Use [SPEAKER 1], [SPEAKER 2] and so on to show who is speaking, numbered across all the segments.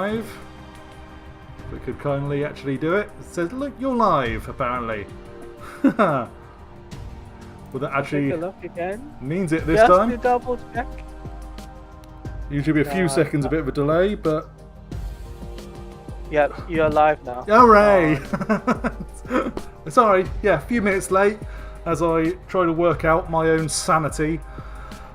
[SPEAKER 1] live. If we could kindly actually do it. It says, look, you're live, apparently. Well, that actually
[SPEAKER 2] Take a look again.
[SPEAKER 1] means it this
[SPEAKER 2] Just
[SPEAKER 1] time.
[SPEAKER 2] to double check.
[SPEAKER 1] Usually be a few seconds, a bit of a delay, but...
[SPEAKER 2] Yep, you're live now.
[SPEAKER 1] Hooray! Sorry, yeah, a few minutes late as I try to work out my own sanity.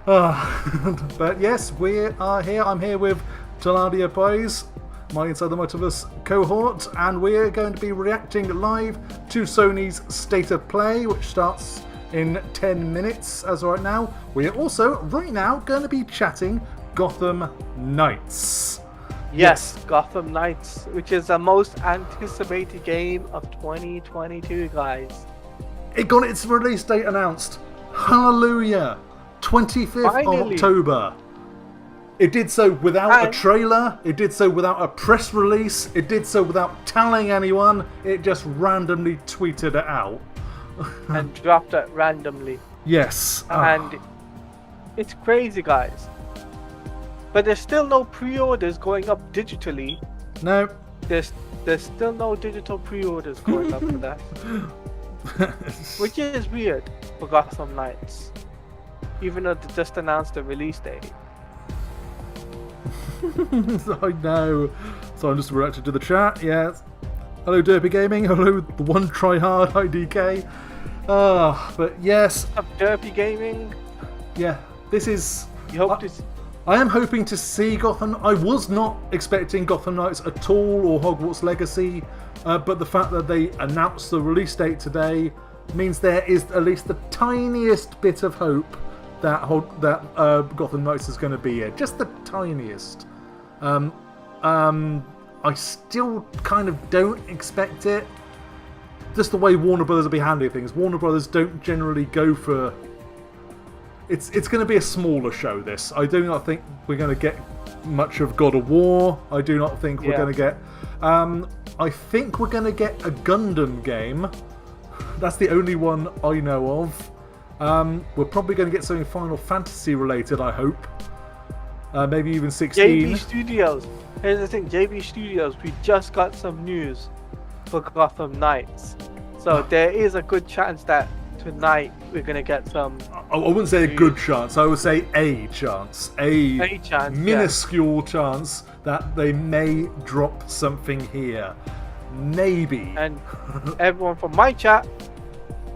[SPEAKER 1] But yes, we are here. I'm here with TeladiaPlays, my Inside the Motorverse cohort, and we're going to be reacting live to Sony's State of Play, which starts in 10 minutes as of right now. We are also, right now, going to be chatting Gotham Knights.
[SPEAKER 2] Yes, Gotham Knights, which is the most anticipated game of 2022, guys.
[SPEAKER 1] It got its release date announced. Hallelujah! 25th
[SPEAKER 2] Finally.
[SPEAKER 1] of October. It did so without a trailer. It did so without a press release. It did so without telling anyone. It just randomly tweeted it out.
[SPEAKER 2] And dropped it randomly.
[SPEAKER 1] Yes.
[SPEAKER 2] And it's crazy, guys. But there's still no pre-orders going up digitally.
[SPEAKER 1] No.
[SPEAKER 2] There's still no digital pre-orders going up for that. Which is weird for Gotham Knights. Even though they just announced the release date.
[SPEAKER 1] I know. So I'm just reacting to the chat. Yes. Hello, Derpy Gaming. Hello, the one tryhard IDK. But yes.
[SPEAKER 2] What's up, Derpy Gaming?
[SPEAKER 1] Yeah. This is.
[SPEAKER 2] You hope this.
[SPEAKER 1] I am hoping to see Gotham. I was not expecting Gotham Knights at all or Hogwarts Legacy, but the fact that they announced the release date today means there is at least the tiniest bit of hope that Gotham Knights is going to be here. Just the tiniest. I still kind of don't expect it. Just the way Warner Brothers will be handling things. Warner Brothers don't generally go for... It's going to be a smaller show, this. I do not think we're going to get much of God of War. I do not think we're going to get... I think we're going to get a Gundam game. That's the only one I know of. We're probably going to get something Final Fantasy related, I hope. Maybe even 16.
[SPEAKER 2] JB Studios. Here's the thing, JB Studios, we just got some news for Gotham Knights. So there is a good chance that tonight we're going to get some...
[SPEAKER 1] I wouldn't say a good chance, I would say a chance. A
[SPEAKER 2] chance,
[SPEAKER 1] minuscule chance that they may drop something here. Maybe.
[SPEAKER 2] And everyone from my chat,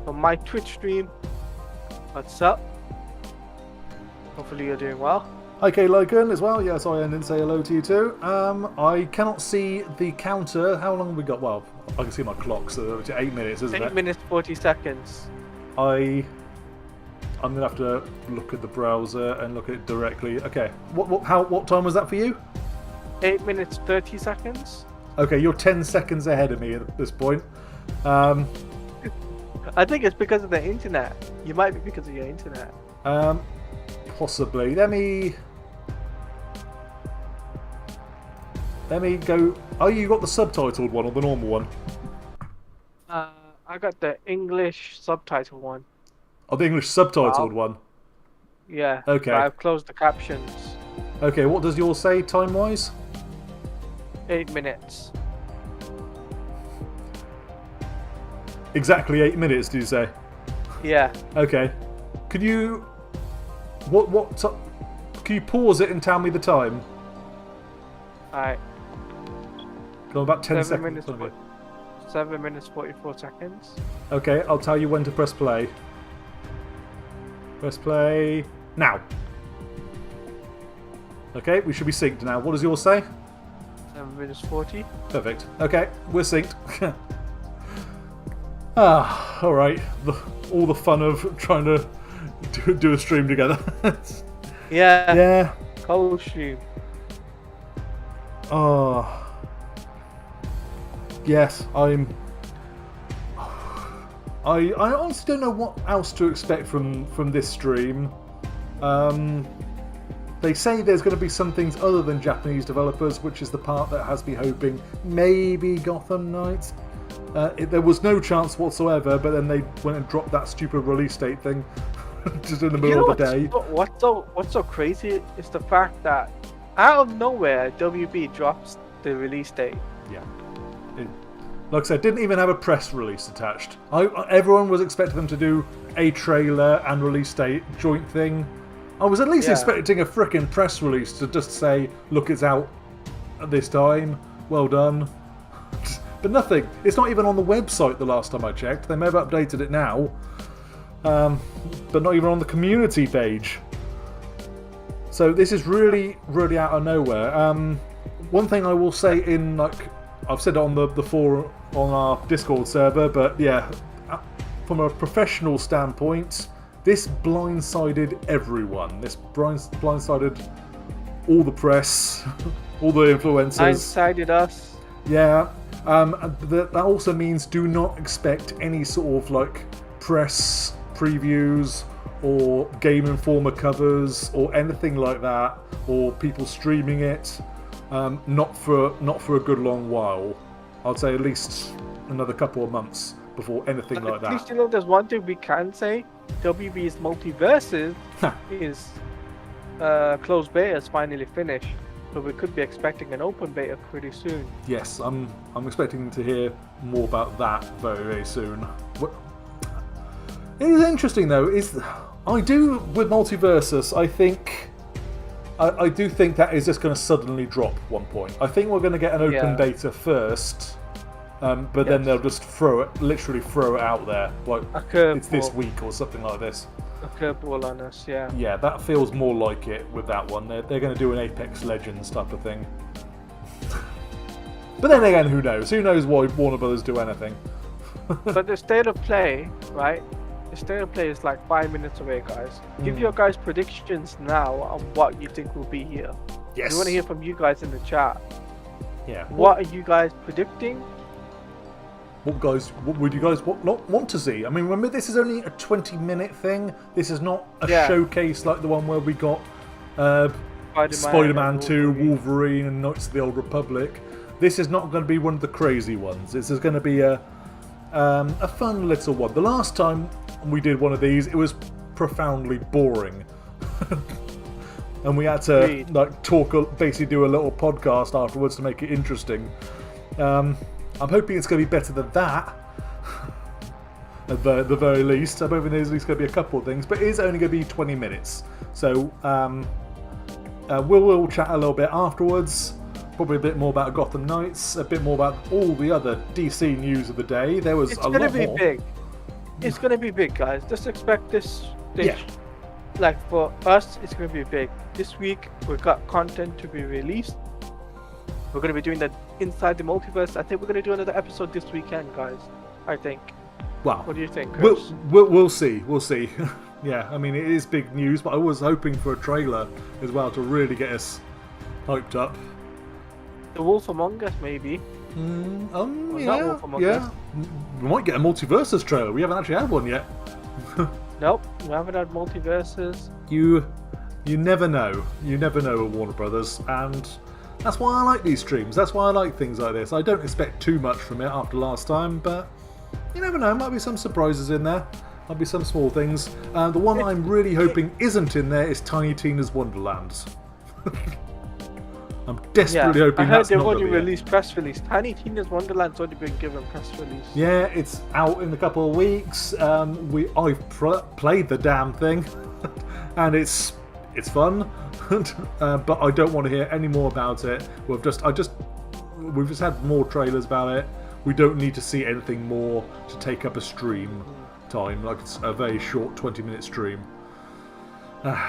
[SPEAKER 2] from my Twitch stream, what's up? Hopefully you're doing well.
[SPEAKER 1] Hi K Lycan as well. Yeah, sorry I didn't say hello to you too. I cannot see the counter. How long have we got? Well, I can see my clock, so it's 8 minutes, isn't it?
[SPEAKER 2] 8 minutes 40 seconds.
[SPEAKER 1] I'm gonna have to look at the browser and look at it directly. Okay, what time was that for you?
[SPEAKER 2] 8 minutes 30 seconds.
[SPEAKER 1] Okay, you're 10 seconds ahead of me at this point.
[SPEAKER 2] I think it's because of the internet. You might be because of your internet.
[SPEAKER 1] Possibly. Let me go. Oh, you got the subtitled one or the normal one?
[SPEAKER 2] I got the English subtitle one.
[SPEAKER 1] Oh, the English subtitled one?
[SPEAKER 2] Yeah.
[SPEAKER 1] Okay.
[SPEAKER 2] But I've closed the captions.
[SPEAKER 1] Okay, what does yours say time-wise?
[SPEAKER 2] 8 minutes.
[SPEAKER 1] Exactly 8 minutes, do you say?
[SPEAKER 2] Yeah.
[SPEAKER 1] Okay. Could you... Can you pause it and tell me the time?
[SPEAKER 2] Alright.
[SPEAKER 1] Go about 10 seconds.
[SPEAKER 2] 7 minutes 44 seconds.
[SPEAKER 1] Okay, I'll tell you when to press play. Press play now. Okay, we should be synced now. What does yours say?
[SPEAKER 2] 7 minutes 40.
[SPEAKER 1] Perfect. Okay, we're synced. Alright. All the fun of trying to do a stream together.
[SPEAKER 2] Yeah.
[SPEAKER 1] Yeah.
[SPEAKER 2] Cold stream.
[SPEAKER 1] Oh. Yes, I honestly don't know what else to expect from this stream. They say there's going to be some things other than Japanese developers, which is the part that has me hoping maybe Gotham Knights. There was no chance whatsoever, but then they went and dropped that stupid release date thing just in the middle of the day.
[SPEAKER 2] What's so crazy is the fact that out of nowhere WB drops the release date.
[SPEAKER 1] Yeah. Like I said, didn't even have a press release attached. Everyone was expecting them to do a trailer and release date joint thing. I was at least expecting a frickin' press release to just say, look, it's out at this time. Well done. But nothing. It's not even on the website the last time I checked. They may have updated it now. But not even on the community page. So this is really, really out of nowhere. One thing I will say in, like, I've said it on the forum on our Discord server, but yeah, from a professional standpoint, this blindsided everyone. This blindsided all the press, all the influencers.
[SPEAKER 2] Blindsided us.
[SPEAKER 1] Yeah. That also means do not expect any sort of like press previews or Game Informer covers or anything like that, or people streaming it. Not for a good long while. I'd say at least another couple of months before anything like that.
[SPEAKER 2] At least, you know, there's one thing we can say. WB's Multiverses is closed beta is finally finished. So we could be expecting an open beta pretty soon.
[SPEAKER 1] Yes, I'm expecting to hear more about that very, very soon. It is interesting though, I do with Multiversus, I do think that is just going to suddenly drop one point. I think we're going to get an open beta first, but then they'll just literally throw it out there, like it's this week or something like this.
[SPEAKER 2] A curveball on us, yeah.
[SPEAKER 1] Yeah, that feels more like it with that one. They're going to do an Apex Legends type of thing. But then again, who knows? Who knows why Warner Brothers do anything?
[SPEAKER 2] But the state of play, right? The state of play is like 5 minutes away, guys. Give your guys predictions now on what you think will be here.
[SPEAKER 1] Yes.
[SPEAKER 2] We want to hear from you guys in the chat.
[SPEAKER 1] Yeah.
[SPEAKER 2] What are you guys predicting?
[SPEAKER 1] What would you guys not want to see? I mean, remember, this is only a 20-minute thing. This is not a showcase like the one where we got Spider-Man 2, Wolverine, and Knights of the Old Republic. This is not going to be one of the crazy ones. This is going to be a fun little one. The last time we did one of these, it was profoundly boring. And we had to basically do a little podcast afterwards to make it interesting. I'm hoping it's going to be better than that, at the very least. I'm hoping there's at least going to be a couple of things, but it is only going to be 20 minutes. So we'll chat a little bit afterwards, probably a bit more about Gotham Knights, a bit more about all the other DC news of the day. There was a lot more.
[SPEAKER 2] It's going to be big. It's going to be big, guys. Just expect this. Like for us, it's going to be big. This week, we've got content to be released. We're going to be doing that inside the multiverse. I think we're going to do another episode this weekend, guys. I think.
[SPEAKER 1] Wow.
[SPEAKER 2] What do you think, Chris?
[SPEAKER 1] We'll see. We'll see. Yeah, I mean, it is big news, but I was hoping for a trailer as well to really get us hyped up.
[SPEAKER 2] The Wolf Among Us, maybe.
[SPEAKER 1] Yeah. We might get a Multiversus trailer. We haven't actually had one yet.
[SPEAKER 2] Nope, we haven't had Multiverses.
[SPEAKER 1] You never know. You never know with Warner Brothers, and that's why I like these streams. That's why I like things like this. I don't expect too much from it after last time, but you never know. Might be some surprises in there. Might be some small things. The one I'm really hoping isn't in there is Tiny Tina's Wonderlands. I'm desperately hoping
[SPEAKER 2] I heard
[SPEAKER 1] that's
[SPEAKER 2] they've
[SPEAKER 1] not
[SPEAKER 2] already
[SPEAKER 1] gonna be
[SPEAKER 2] released press release. Tiny Tina's Wonderland's already been given press release.
[SPEAKER 1] Yeah, it's out in a couple of weeks. I've played the damn thing, and it's fun. But I don't want to hear any more about it. We've just had more trailers about it. We don't need to see anything more to take up a stream time. Like it's a very short 20-minute stream.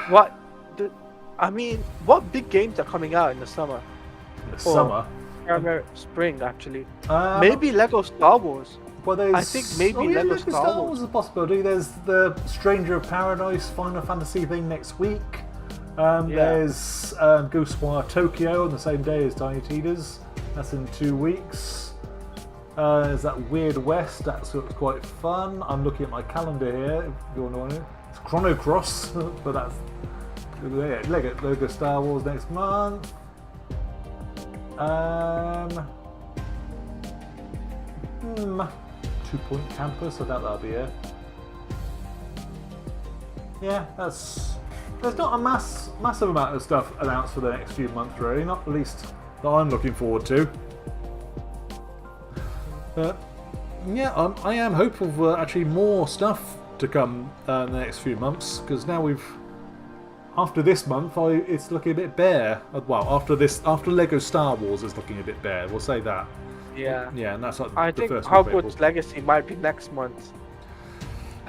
[SPEAKER 2] What big games are coming out in the summer?
[SPEAKER 1] Summer?
[SPEAKER 2] Spring, actually. Maybe Lego Star Wars.
[SPEAKER 1] Well,
[SPEAKER 2] I think maybe Lego Star
[SPEAKER 1] Wars is a possibility. There's the Stranger of Paradise Final Fantasy thing next week. There's Ghostwire Tokyo on the same day as Tiny Tina's. That's in 2 weeks. There's that Weird West. That looks quite fun. I'm looking at my calendar here. If you want to know it. It's Chrono Cross, but that's Lego Star Wars next month. 2 Point Campus. I doubt that'll be here. Yeah, there's not a massive amount of stuff announced for the next few months, really. Not at least that I'm looking forward to. Yeah, I am hopeful for actually more stuff to come in the next few months, because now after this month, it's looking a bit bare. Well, after Lego Star Wars is looking a bit bare. We'll say that.
[SPEAKER 2] Yeah.
[SPEAKER 1] Yeah, and that's like
[SPEAKER 2] I
[SPEAKER 1] the
[SPEAKER 2] think
[SPEAKER 1] first week of April.
[SPEAKER 2] Hogwarts Legacy might be next month.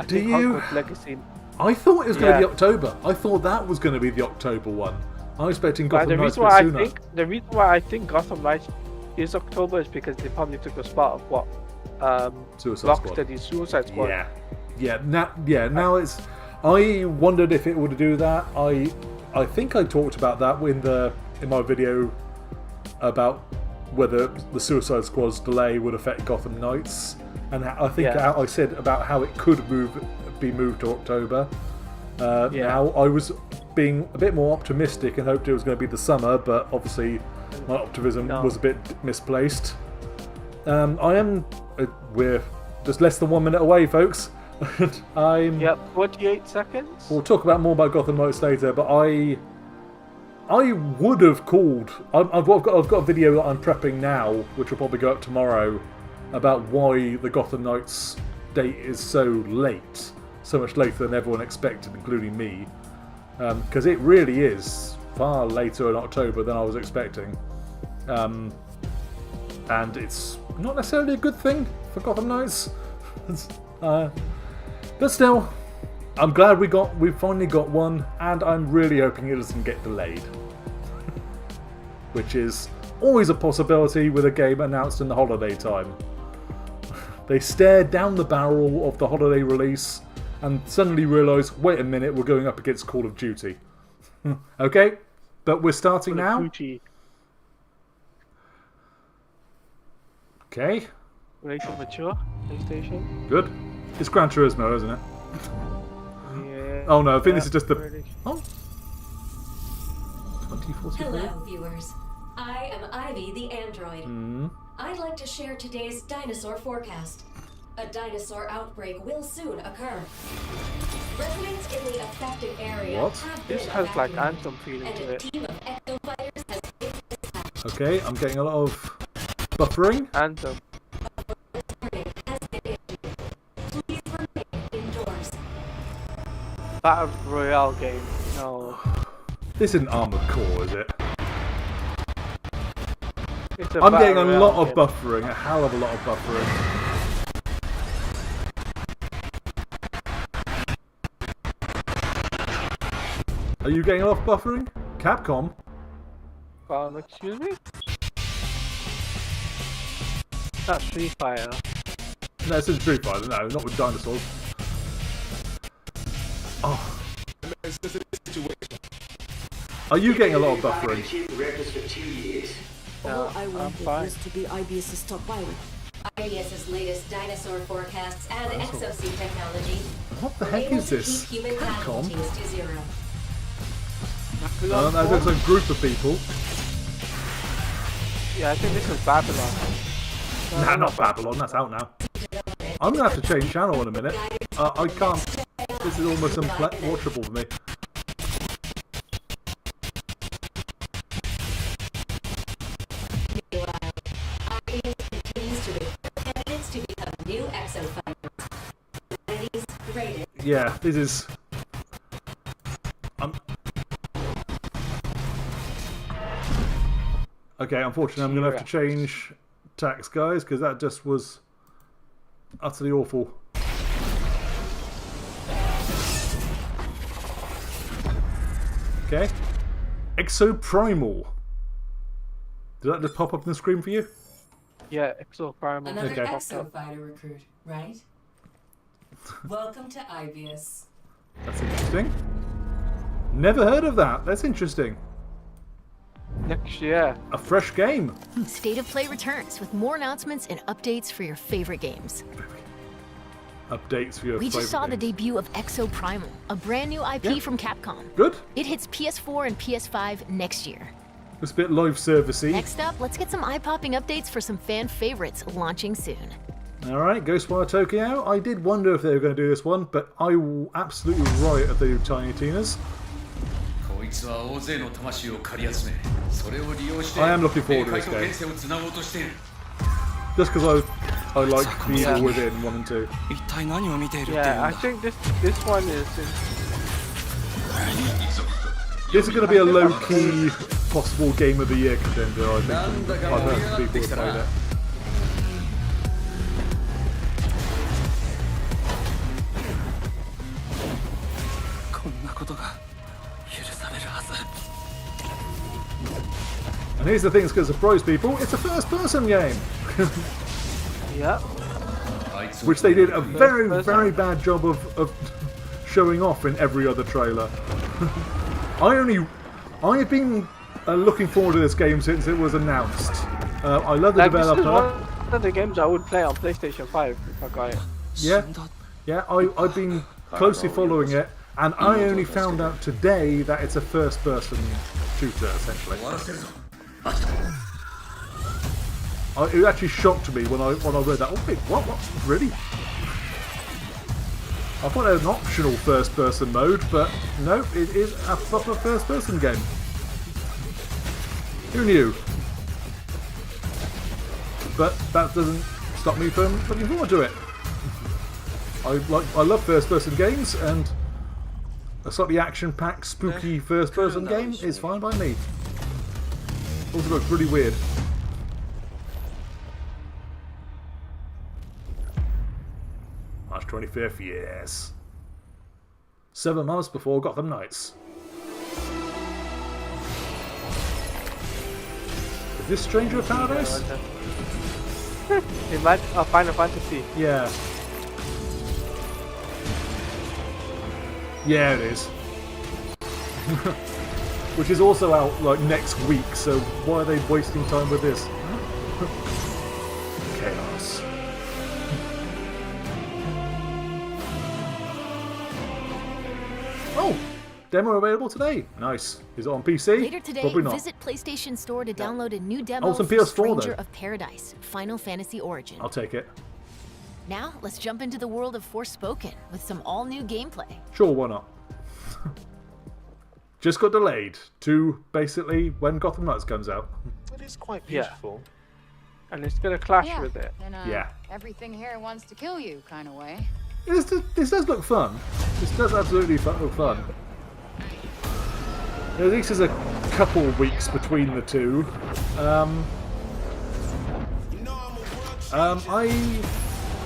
[SPEAKER 1] Do you?
[SPEAKER 2] Hogwarts Legacy.
[SPEAKER 1] I thought it was going to be October. I thought that was going to be the October one. I was expecting Gotham Knights a bit sooner.
[SPEAKER 2] The reason why I think Gotham Knights is October is because they probably took the spot of what Rocksteady's Suicide Squad.
[SPEAKER 1] Yeah. Now it's. I wondered if it would do that. I think I talked about that in my video about whether the Suicide Squad's delay would affect Gotham Knights, and I think I said about how it could be moved to October. Now I was being a bit more optimistic and hoped it was going to be the summer, but obviously my optimism was a bit misplaced. We're just less than 1 minute away, folks.
[SPEAKER 2] Yep, 48 seconds.
[SPEAKER 1] We'll talk more about Gotham Knights later, but I would have called. I've got a video that I'm prepping now, which will probably go up tomorrow, about why the Gotham Knights date is so late, so much later than everyone expected, including me, because it really is far later in October than I was expecting, and it's not necessarily a good thing for Gotham Knights. But still, I'm glad we finally got one, and I'm really hoping it doesn't get delayed. Which is always a possibility with a game announced in the holiday time. They stare down the barrel of the holiday release and suddenly realise, wait a minute, we're going up against Call of Duty. Okay, but we're starting now. Okay.
[SPEAKER 2] Ready for mature PlayStation?
[SPEAKER 1] Good. It's Gran Turismo, isn't it?
[SPEAKER 2] Yeah.
[SPEAKER 1] Oh no, I think this is just the... Oh. 2043.
[SPEAKER 3] Hello, viewers. I am Ivy, the android. I'd like to share today's dinosaur forecast. A dinosaur outbreak will soon occur. Residents in the affected area have
[SPEAKER 2] This
[SPEAKER 3] been
[SPEAKER 2] has like
[SPEAKER 3] evacuated,
[SPEAKER 2] Anthem feeling
[SPEAKER 3] and
[SPEAKER 2] to
[SPEAKER 3] a
[SPEAKER 2] it.
[SPEAKER 3] team of exo fighters has been dispatched.
[SPEAKER 1] Okay, I'm getting a lot of buffering.
[SPEAKER 2] Anthem.
[SPEAKER 3] Please remain indoors.
[SPEAKER 2] Battle Royale game. No.
[SPEAKER 1] This isn't Armored Core, is it?
[SPEAKER 2] It's a
[SPEAKER 1] I'm
[SPEAKER 2] Battle
[SPEAKER 1] getting a
[SPEAKER 2] Royale
[SPEAKER 1] lot of
[SPEAKER 2] game.
[SPEAKER 1] buffering, a hell of a lot of buffering. Are you getting a lot of buffering? Capcom?
[SPEAKER 2] Excuse me? That's Street Fighter.
[SPEAKER 1] No, it's in Street Fighter, no, not with dinosaurs. Oh. Are you getting a lot of buffering?
[SPEAKER 4] All I
[SPEAKER 2] I'm
[SPEAKER 4] wanted
[SPEAKER 2] fine.
[SPEAKER 4] was to be IBS's top pilot.
[SPEAKER 3] IBS's latest dinosaur forecasts and exosuit technology
[SPEAKER 1] What the
[SPEAKER 3] were
[SPEAKER 1] heck
[SPEAKER 3] able
[SPEAKER 1] is
[SPEAKER 3] to
[SPEAKER 1] this?
[SPEAKER 3] keep human
[SPEAKER 1] Capcom?
[SPEAKER 3] casualties to zero.
[SPEAKER 1] That looks like a group of people.
[SPEAKER 2] Yeah, I think this is Babylon.
[SPEAKER 1] Nah, not Babylon, that's out now. I'm gonna have to change channel in a minute. I can't. This is almost unwatchable for me.
[SPEAKER 3] Meanwhile, IBS continues to recruit candidates to become new exo fighters. Identities rated.
[SPEAKER 1] Yeah, this is. Okay, unfortunately, I'm gonna have to change tax, guys, because that just was utterly awful. Okay, Exoprimal. Did that just pop up on the screen for you?
[SPEAKER 2] Yeah, Exo Primal.
[SPEAKER 3] Another
[SPEAKER 1] Okay.
[SPEAKER 3] exo fighter recruit, right? Welcome to IBS.
[SPEAKER 1] That's interesting. Never heard of that. That's interesting.
[SPEAKER 2] Next year.
[SPEAKER 1] A fresh game.
[SPEAKER 5] State of Play returns with more announcements and updates for your favorite games.
[SPEAKER 1] Updates for your
[SPEAKER 5] We just
[SPEAKER 1] favorite
[SPEAKER 5] saw the
[SPEAKER 1] games.
[SPEAKER 5] debut of Exo Primal, a brand new IP from Capcom.
[SPEAKER 1] Good.
[SPEAKER 5] It hits PS4 and PS5 next year.
[SPEAKER 1] It's a bit live servicey.
[SPEAKER 5] Next up, let's get some eye-popping updates for some fan favorites launching soon.
[SPEAKER 1] Alright, Ghostwire Tokyo. I did wonder if they were going to do this one, but I will absolutely riot if they do Tiny Tina's. I am looking forward to this game. Just because I like the Evil Within 1 and 2.
[SPEAKER 2] Yeah, I think this one is.
[SPEAKER 1] This is going to be a low-key possible Game of the Year contender, I think. I've heard from people who played it. And here's the thing that's going to surprise people, it's a first-person game!
[SPEAKER 2] Yeah.
[SPEAKER 1] Which they did a very bad job of showing off in every other trailer. I've been looking forward to this game since it was announced. I love the developer.
[SPEAKER 2] This is one of the games I would play on PlayStation 5 if I got it.
[SPEAKER 1] Yeah. I've been closely following it, and I only found out today that it's a first-person shooter, essentially. It actually shocked me when I read that. Oh wait, what? Really? I thought it was an optional first-person mode, but no, it is a proper first-person game. Who knew? But that doesn't stop me from looking forward to it. I love first-person games, and a slightly action-packed, spooky first-person game is fine by me. Also looks really weird. March 25th, yes. 7 months before Gotham Knights. Is this Stranger of Paradise?
[SPEAKER 2] It might Final Fantasy.
[SPEAKER 1] Yeah. Yeah, it is. Which is also out like next week, so why are they wasting time with this? Chaos. Oh! Demo available today. Nice. Is it on PC?
[SPEAKER 5] Later today,
[SPEAKER 1] Probably not.
[SPEAKER 5] visit PlayStation Store to download a new demo
[SPEAKER 1] it's on
[SPEAKER 5] for
[SPEAKER 1] PS4
[SPEAKER 5] Stranger
[SPEAKER 1] though.
[SPEAKER 5] of Paradise, Final Fantasy Origin.
[SPEAKER 1] I'll take it.
[SPEAKER 5] Now, let's jump into the world of Forspoken with some all-new gameplay.
[SPEAKER 1] Sure, why not? Just got delayed to basically when Gotham Knights comes out.
[SPEAKER 4] It is quite beautiful.
[SPEAKER 2] And it's gonna clash
[SPEAKER 6] Yeah,
[SPEAKER 2] with it.
[SPEAKER 6] in a
[SPEAKER 1] Yeah.
[SPEAKER 6] everything here wants to kill you kind of way.
[SPEAKER 1] This does look fun. This does absolutely look fun. At least there's a couple weeks between the two.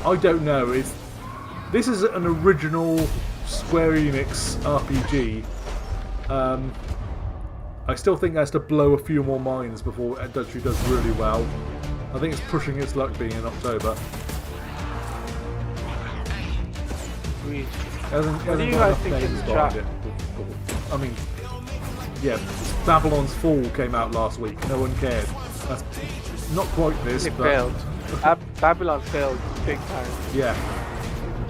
[SPEAKER 1] I don't know. This is an original Square Enix RPG. I still think it has to blow a few more minds before it actually does really well. I think it's pushing its luck being in October.
[SPEAKER 2] What do you guys think is the trap?
[SPEAKER 1] I mean, yeah, Babylon's Fall came out last week. No one cared. That's not quite this,
[SPEAKER 2] It
[SPEAKER 1] but
[SPEAKER 2] failed. Babylon failed big time.
[SPEAKER 1] yeah.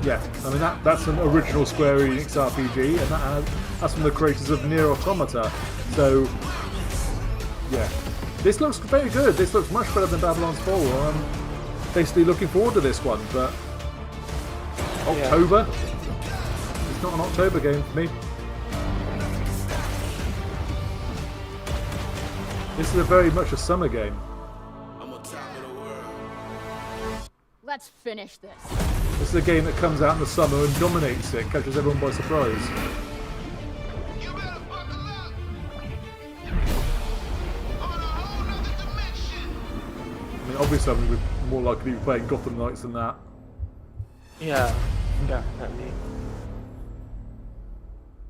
[SPEAKER 1] I mean that's an original Square Enix RPG, and that's from the creators of Nier Automata. So yeah, this looks very good. This looks much better than Babylon's Fall. I'm basically looking forward to this one, but October. It's not an October game for me. This is very much a summer game.
[SPEAKER 6] Let's finish this.
[SPEAKER 1] This is a game that comes out in the summer and dominates it, catches everyone by surprise. I mean, obviously I'm more likely to be playing Gotham Knights than that.
[SPEAKER 2] Yeah, definitely.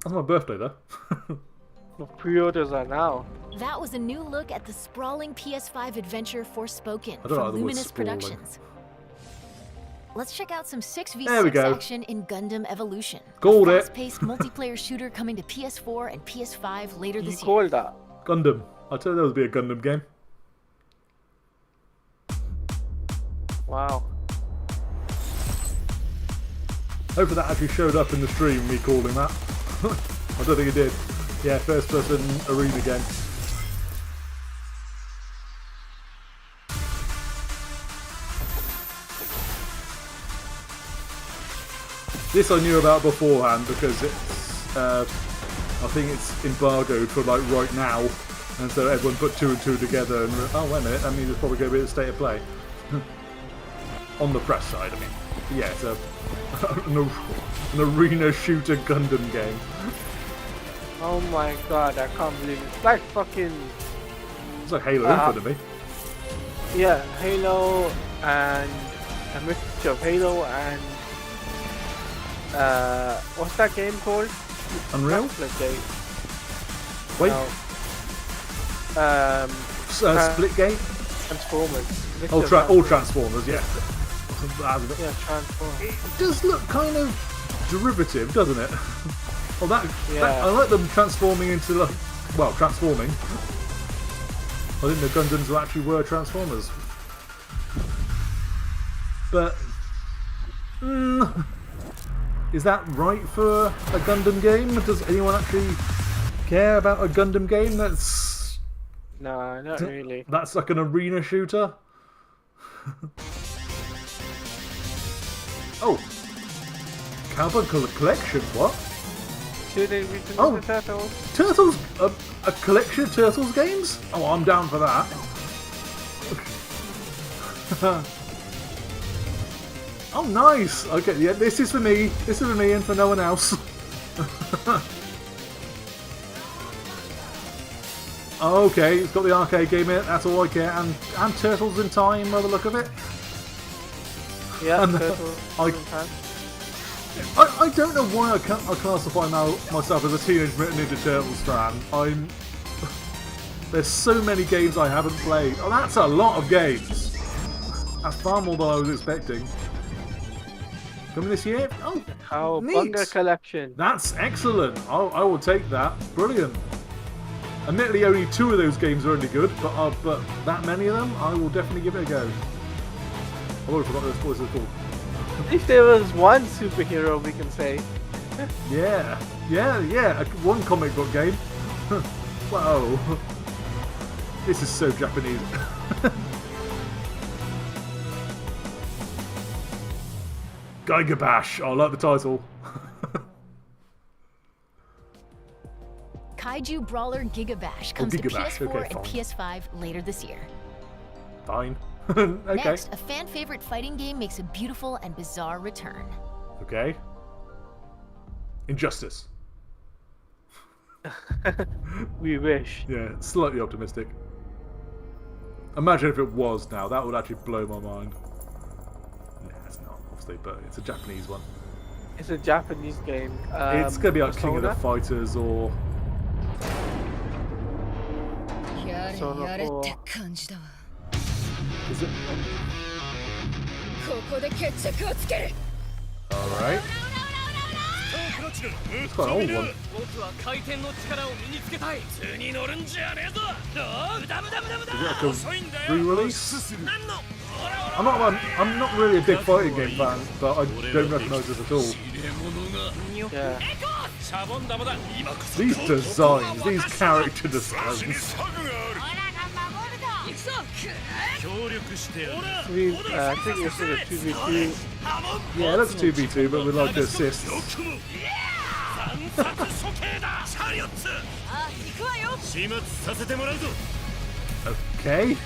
[SPEAKER 1] That's my birthday though.
[SPEAKER 2] The pre-orders are now.
[SPEAKER 5] That was a new look at the sprawling PS5 adventure Forspoken
[SPEAKER 1] I don't know
[SPEAKER 5] from
[SPEAKER 1] the word
[SPEAKER 5] Luminous
[SPEAKER 1] sprawling.
[SPEAKER 5] Productions. Let's check out some 6v6
[SPEAKER 1] There we go.
[SPEAKER 5] action in Gundam Evolution.
[SPEAKER 1] Called
[SPEAKER 5] a
[SPEAKER 1] it.
[SPEAKER 5] fast-paced multiplayer shooter coming to PS4 and PS5 later
[SPEAKER 2] You
[SPEAKER 5] this year.
[SPEAKER 2] call that?
[SPEAKER 1] Gundam. I told you there would be a Gundam game.
[SPEAKER 2] Wow.
[SPEAKER 1] Hopefully that actually showed up in the stream, me calling that. I don't think it did. Yeah, first person arena game. This I knew about beforehand because it's I think it's embargoed for like right now, and so everyone put 2 and 2 together and oh wait a minute, that means it's probably going to be a state of play. On the press side, I mean. Yeah, it's an arena shooter Gundam game.
[SPEAKER 2] Oh my god, I can't believe it. It's like fucking...
[SPEAKER 1] It's like Halo Infinite to me.
[SPEAKER 2] Yeah, Halo and a mixture of Halo and what's that game called?
[SPEAKER 1] Unreal?
[SPEAKER 2] Split game.
[SPEAKER 1] Wait.
[SPEAKER 2] No.
[SPEAKER 1] Splitgate?
[SPEAKER 2] Transformers.
[SPEAKER 1] All Transformers, yeah.
[SPEAKER 2] Yeah, Transformers.
[SPEAKER 1] It does look kind of derivative, doesn't it? Well,
[SPEAKER 2] Yeah.
[SPEAKER 1] I like them transforming into like, well, transforming. I didn't know Gundams actually were Transformers. But is that right for a Gundam game? Does anyone actually care about a Gundam game that's
[SPEAKER 2] No, not really.
[SPEAKER 1] that's like an arena shooter? Oh, Cowboy Collection. What?
[SPEAKER 2] Teenage Mutant
[SPEAKER 1] Oh.
[SPEAKER 2] Ninja Turtles.
[SPEAKER 1] Turtles? A collection of Turtles games? Oh, I'm down for that. Oh, nice. Okay, yeah, this is for me. This is for me and for no one else. Okay, it's got the arcade game in it. That's all I care. And Turtles in Time, by the look of it.
[SPEAKER 2] Yeah,
[SPEAKER 1] And,
[SPEAKER 2] Turtles.
[SPEAKER 1] I don't know why I classify myself as a Teenage Mutant Ninja Turtles fan. There's so many games I haven't played. Oh, that's a lot of games. That's far more than I was expecting. Coming this year? Oh,
[SPEAKER 2] Cowabunga
[SPEAKER 1] neat.
[SPEAKER 2] Collection.
[SPEAKER 1] That's excellent. I will take that. Brilliant. Admittedly, only 2 of those games are only good, but that many of them, I will definitely give it a go. I would have forgotten what it's called.
[SPEAKER 2] At least there was one superhero we can say.
[SPEAKER 1] Yeah. One comic book game. Whoa. This is so Japanese. Geiger Bash. I like the title.
[SPEAKER 5] Kaiju Brawler Gigabash comes to
[SPEAKER 1] Gigabash,
[SPEAKER 5] PS4
[SPEAKER 1] okay,
[SPEAKER 5] and
[SPEAKER 1] fine.
[SPEAKER 5] PS5 later this year.
[SPEAKER 1] Fine. Okay.
[SPEAKER 5] Next, a fan favorite fighting game makes a beautiful and bizarre return.
[SPEAKER 1] Okay. Injustice.
[SPEAKER 2] We wish.
[SPEAKER 1] Yeah, slightly optimistic. Imagine if it was now. That would actually blow my mind. Nah, it's not, obviously, but it's a Japanese one.
[SPEAKER 2] It's a Japanese game.
[SPEAKER 1] It's going to be like King of the
[SPEAKER 2] Persona?
[SPEAKER 1] Fighters or...
[SPEAKER 2] Persona 4.
[SPEAKER 1] Is it? Alright. It's quite an old one. Is it like a re-release? I'm not really a big fighting game fan, but I don't recognise this at all.
[SPEAKER 2] Yeah.
[SPEAKER 1] These designs, these character designs.
[SPEAKER 2] I think this is a 2v2.
[SPEAKER 1] Yeah, that's 2v2, but with like assists. Okay.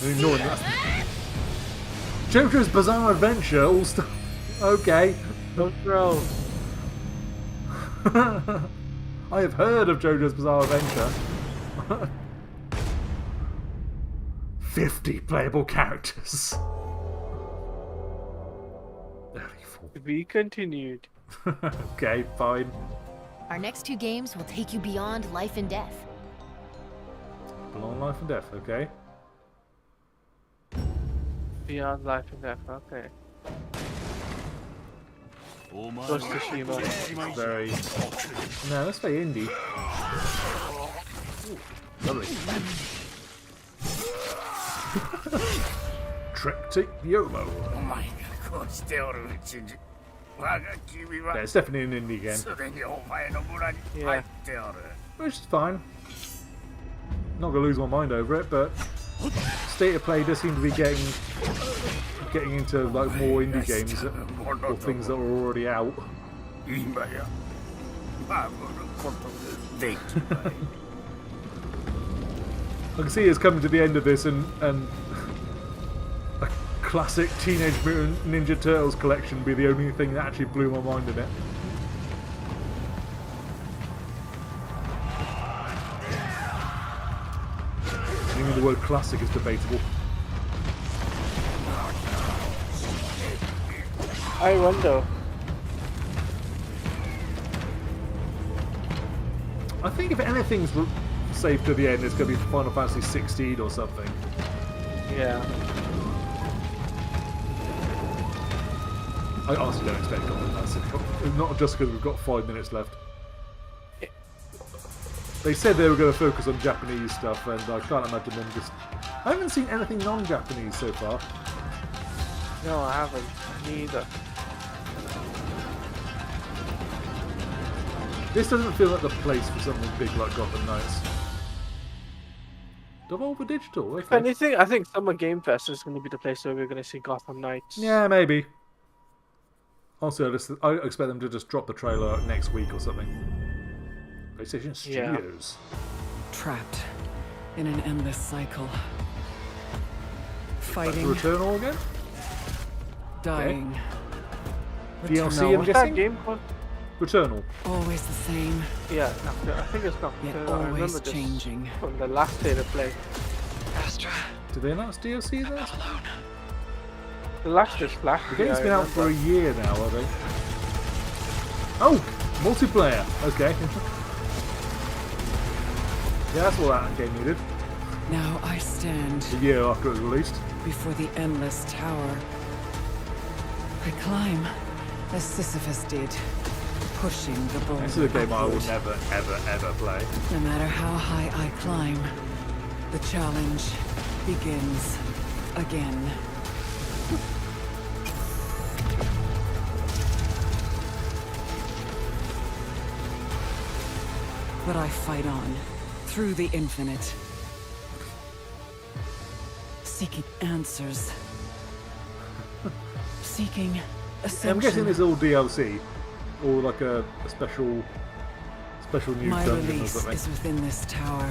[SPEAKER 1] Ignoring that. JoJo's Bizarre Adventure, all stuff. Okay.
[SPEAKER 2] Don't throw.
[SPEAKER 1] I have heard of JoJo's Bizarre Adventure. 50 playable characters.
[SPEAKER 2] To be continued.
[SPEAKER 1] Okay, fine.
[SPEAKER 5] Our next 2 games will take you beyond life and death.
[SPEAKER 1] Beyond Life and Death, okay.
[SPEAKER 2] Beyond Life and Death, okay. Ghost of Tsushima.
[SPEAKER 1] Very... No, let's play indie. Ooh, lovely. Trick to YOLO. Yeah, it's definitely an indie game.
[SPEAKER 2] Yeah.
[SPEAKER 1] Which is fine. Not gonna lose my mind over it, but State of Play does seem to be getting getting into like more indie games or things that are already out. I can see it's coming to the end of this, and a classic Teenage Mutant Ninja Turtles collection be the only thing that actually blew my mind in it. Even the word classic is debatable.
[SPEAKER 2] I wonder.
[SPEAKER 1] I think if anything's saved to the end, it's going to be Final Fantasy 16 or something.
[SPEAKER 2] Yeah.
[SPEAKER 1] I honestly don't expect Gotham Knights. Not just because we've got 5 minutes left. They said they were going to focus on Japanese stuff, and I can't imagine them just... I haven't seen anything non-Japanese so far.
[SPEAKER 2] No, I haven't. Neither.
[SPEAKER 1] This doesn't feel like the place for something big like Gotham Knights. Devolver Digital, okay.
[SPEAKER 2] If anything, I think Summer Game Fest is going to be the place where we're going to see Gotham Knights.
[SPEAKER 1] Yeah, maybe. Also, I expect them to just drop the trailer next week or something. PlayStation Studios.
[SPEAKER 7] Trapped in an endless cycle. Fighting.
[SPEAKER 1] Returnal again?
[SPEAKER 7] Dying.
[SPEAKER 1] Okay. DLC, I'm
[SPEAKER 2] What's that
[SPEAKER 1] guessing?
[SPEAKER 2] game called?
[SPEAKER 1] Returnal.
[SPEAKER 7] Always the same.
[SPEAKER 2] Yeah, I think it's not.
[SPEAKER 7] Yet
[SPEAKER 2] I remember
[SPEAKER 7] always
[SPEAKER 2] this
[SPEAKER 7] changing.
[SPEAKER 2] from the last day to play.
[SPEAKER 7] Astra.
[SPEAKER 1] Did they announce DLC there?
[SPEAKER 7] Alone.
[SPEAKER 2] The last just flashed.
[SPEAKER 1] The game's been out for a year now, I think. Oh! Multiplayer! Okay. Yeah, that's all that game needed.
[SPEAKER 7] Now I stand
[SPEAKER 1] A year after it was released.
[SPEAKER 7] before the endless tower. I climb as Sisyphus did, pushing the boulder.
[SPEAKER 1] This is a game I will
[SPEAKER 7] upward.
[SPEAKER 1] never, ever, ever play.
[SPEAKER 7] No matter how high I climb, the challenge begins again. But I fight on, through the infinite. Seeking answers. Seeking ascension.
[SPEAKER 1] I'm guessing it's all DLC. Or like a special new
[SPEAKER 7] My
[SPEAKER 1] dungeon or
[SPEAKER 7] release
[SPEAKER 1] something.
[SPEAKER 7] is within this tower.